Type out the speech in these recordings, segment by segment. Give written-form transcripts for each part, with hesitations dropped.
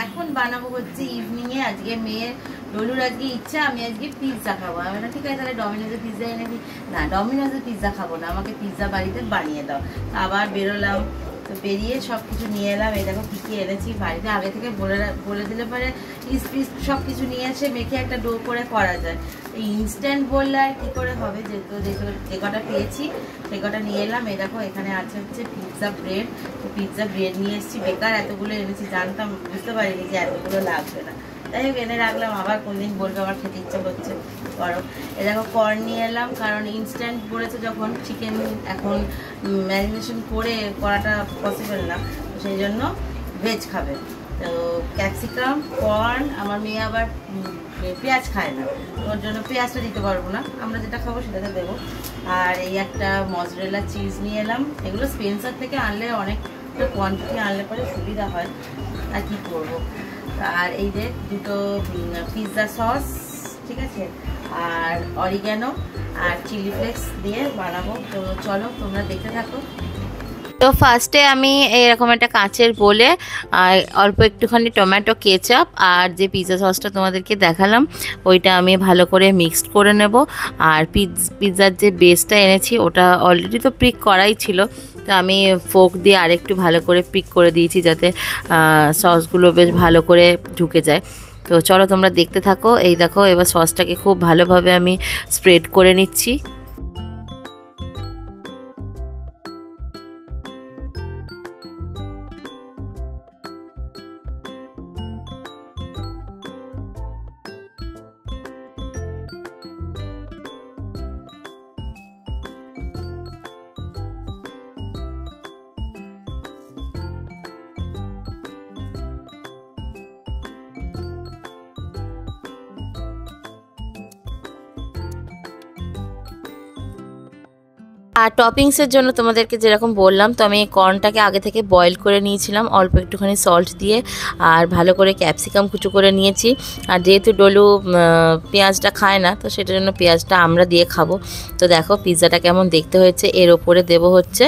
এখন বানাবো হচ্ছে ইভিনিংয়ে। আজকে মেয়ের ডলুর আজকে ইচ্ছা আমি আজকে পিৎজা খাবো। আমি না ঠিক আছে তাহলে ডমিনোজের পিৎজা এনে দিই। না, ডমিনোজের পিৎজা খাবো না, আমাকে পিৎজা বাড়িতে বানিয়ে দাও। আবার বেরোলাম, তো বেরিয়ে সব কিছু নিয়ে এলাম। এই দেখো কী কী এনেছি বাড়িতে, আগে থেকে বলে দিলে পরে পিস সব কিছু নিয়ে এসে মেখে একটা ডো করে করা যায়। এই ইনস্ট্যান্ট বললে আর কী করে হবে, যেহেতু যে কটা পেয়েছি সে কটা নিয়ে এলাম। এই দেখো এখানে আছে হচ্ছে পিৎজা ব্রেড। তো পিৎজা ব্রেড নিয়ে এসেছি, বেকার এতগুলো এনেছি, জানতাম বুঝতে পারিনি যে এতগুলো লাগবে না, তাই হোক এনে রাখলাম। আবার কোনদিন বলবে আমার খেতে ইচ্ছা করছে করো। এ দেখো কর্ন নিয়ে এলাম, কারণ ইনস্ট্যান্ট বলেছে যখন, চিকেন এখন ম্যারিনেশন করে করাটা পসিবল না, তো সেই জন্য ভেজ খাবে। তো ক্যাপসিকাম, কর্ন, আমার মেয়ে আবার পেঁয়াজ খায় না, ওর জন্য পেঁয়াজটা দিতে পারবো না, আমরা যেটা খাবো সেটাতে দেবো। আর এই একটা মজরেলা চিজ নিয়ে এলাম। এগুলো স্পেন্সার থেকে আনলে অনেকটা কোয়ান্টিটি আনলে পরে সুবিধা হয়, আর কি করবো। আর এই যে দুটো পিৎজা সস, ঠিক আছে, আর অরিগ্যানো আর চিলি ফ্লেক্স দিয়ে বানাবো। তো চলো তোমরা দেখতে থাকো। তো ফার্স্টে আমি এরকম একটা কাঁচের বোলে অল্প একটুখানি টমেটো কেচাপ আর যে পিৎজা সসটা তোমাদেরকে দেখালাম ওইটা আমি ভালো করে মিক্সড করে নেব। আর পিৎজার যে বেসটা এনেছি ওটা অলরেডি তো প্রিক করাই ছিল, তো আমি ফোক দিয়ে আরেকটু ভালো করে প্রিক করে দিয়েছি যাতে সসগুলো বেশ ভালো করে ঢুকে যায়। তো চলো তোমরা দেখতে থাকো। এই দেখো এবার সসটাকে খুব ভালোভাবে আমি স্প্রেড করে নিচ্ছি। আর টপিংসের জন্য তোমাদেরকে যেরকম বললাম, তো আমি কর্নটাকে আগে থেকে বয়েল করে নিয়েছিলাম অল্প একটুখানি সল্ট দিয়ে, আর ভালো করে ক্যাপসিকাম কুচো করে নিয়েছি। আর যেহেতু ডলু পেঁয়াজটা খায় না, তো সেটার জন্য পেঁয়াজটা আমরা দিয়ে খাবো। তো দেখো পিৎজাটা কেমন দেখতে হয়েছে। এর ওপরে দেবো হচ্ছে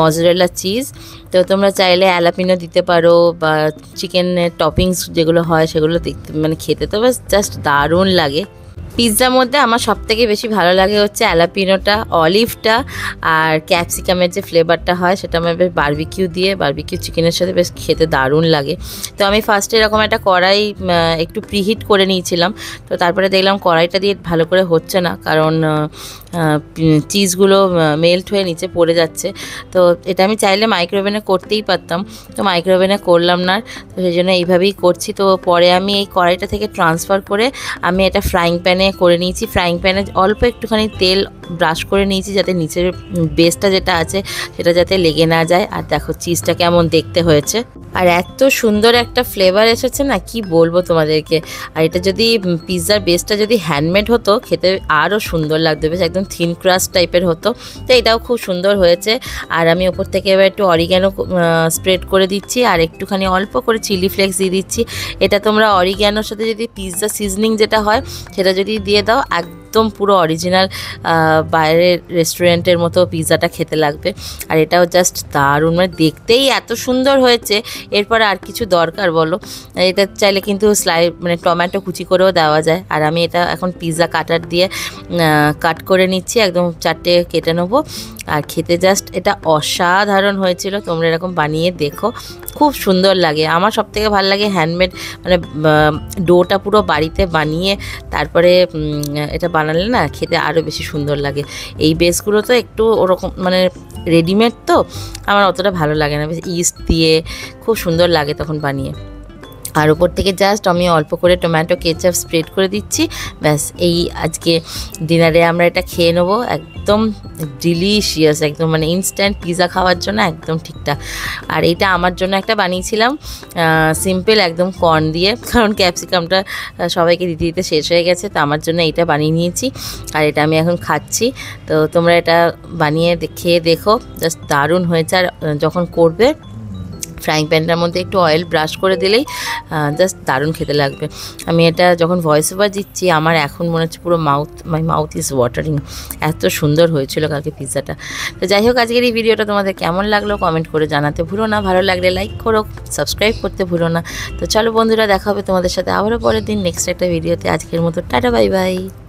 মজরেলা চিজ। তো তোমরা চাইলে অ্যালাপিনো দিতে পারো, বা চিকেনের টপিংস যেগুলো হয় সেগুলো দেখতে মানে খেতে তো বেশ জাস্ট দারুণ লাগে। পিৎজার মধ্যে আমার সবথেকে বেশি ভালো লাগে হচ্ছে অ্যালাপিনোটা, অলিভটা, আর ক্যাপসিকামের যে ফ্লেভারটা হয় সেটা আমার বেশ বারবিকিউ চিকেনের সাথে বেশ খেতে দারুণ লাগে। তো আমি ফার্স্টে এরকম একটা কড়াই একটু প্রিহিট করে নিয়েছিলাম। তো তারপরে দেখলাম কড়াইটা দিয়ে ভালো করে হচ্ছে না, কারণ চিজগুলো মেল্ট হয়ে নিচে পড়ে যাচ্ছে। তো এটা আমি চাইলে মাইক্রোওভেনে করতেই পারতাম, তো মাইক্রোওভেনে করলাম না, তো সেই জন্য এইভাবেই করছি। তো পরে আমি এই কড়াইটা থেকে ট্রান্সফার করে আমি এটা ফ্রাইং প্যানে করে নিয়েছি। ফ্রাইং প্যানে অল্প একটুখানি তেল ব্রাশ করে নিয়েছি যাতে নিচের বেসটা যেটা আছে সেটা যাতে লেগে না যায়। আর দেখো চিজটা কেমন দেখতে হয়েছে, আর এত সুন্দর একটা ফ্লেভার এসেছে না, কি বলবো তোমাদেরকে। আর এটা যদি পিৎজার বেসটা যদি হ্যান্ডমেড হতো খেতে আরও সুন্দর লাগতো, বেশ একদম থিন ক্রাস্ট টাইপের হতো। তো এটাও খুব সুন্দর হয়েছে। আর আমি ওপর থেকে এবার একটু অরিগ্যানো স্প্রেড করে দিচ্ছি, আর একটুখানি অল্প করে চিলি ফ্লেক্স দিয়ে দিচ্ছি। এটা তোমরা অরিগ্যানোর সাথে যদি পিৎজা সিজনিং যেটা হয় সেটা যদি দিয়ে দাও, একদম পুরো অরিজিনাল বাইরের রেস্টুরেন্টের মতো পিৎজাটা খেতে লাগবে। আর এটাও জাস্ট দারুণ, মানে দেখতেই এত সুন্দর হয়েছে, এরপর আর কিছু দরকার বলো। এটা চাইলে কিন্তু মানে টমেটো কুচি করেও দেওয়া যায়। আর আমি এটা এখন পিৎজা কাটার দিয়ে কাট করে নিচ্ছি, একদম 4টে কেটে নেবো। আর খেতে জাস্ট এটা অসাধারণ হয়েছিল, তোমরা এরকম বানিয়ে দেখো, খুব সুন্দর লাগে। আমার সবথেকে ভালো লাগে হ্যান্ডমেড, মানে ডোটা পুরো বাড়িতে বানিয়ে তারপরে এটা বানালে না খেতে আরও বেশি সুন্দর লাগে। এই বেসগুলো তো একটু ওরকম মানে রেডিমেড, তো আমার অতটা ভালো লাগে না, বেশ ইস্ট দিয়ে খুব সুন্দর লাগে তখন বানিয়ে। আর উপর থেকে জাস্ট আমি অল্প করে টমেটো কেচাপ স্প্রেড করে দিচ্ছি, ব্যাস। এই আজকে ডিনারে আমরা এটা খেয়ে নেবো, একদম ডিলিশিয়াস, একদম মানে ইনস্ট্যান্ট পিৎজা খাওয়ার জন্য একদম ঠিকঠাক। আর এইটা আমার জন্য একটা বানিয়েছিলাম সিম্পল একদম কর্ন দিয়ে, কারণ ক্যাপসিকামটা সবাইকে দিতে দিতে শেষ হয়ে গেছে, তো আমার জন্য এইটা বানিয়ে নিয়েছি। আর এটা আমি এখন খাচ্ছি। তো তোমরা এটা বানিয়ে খেয়ে দেখো, জাস্ট দারুণ হয়েছে। আর যখন করবে ফ্রাইং প্যানটার মধ্যে একটু অয়েল ব্রাশ করে দিলেই জাস্ট দারুণ খেতে লাগবে। আমি এটা যখন ভয়েস ওভার দিচ্ছি আমার এখন মনে হচ্ছে পুরো মাই মাউথ ইজ ওয়াটারিং, এত সুন্দর হয়েছিল কালকে পিৎজাটা। তো যাই হোক, আজকের এই ভিডিওটা তোমাদের কেমন লাগলো কমেন্ট করে জানাতে ভুলো না, ভালো লাগলে লাইক করো, সাবস্ক্রাইব করতে ভুলো না। তো চলো বন্ধুরা, দেখা হবে তোমাদের সাথে আবারও পরের দিন নেক্সট একটা ভিডিওতে। আজকের মতো টাটা, বাই বাই।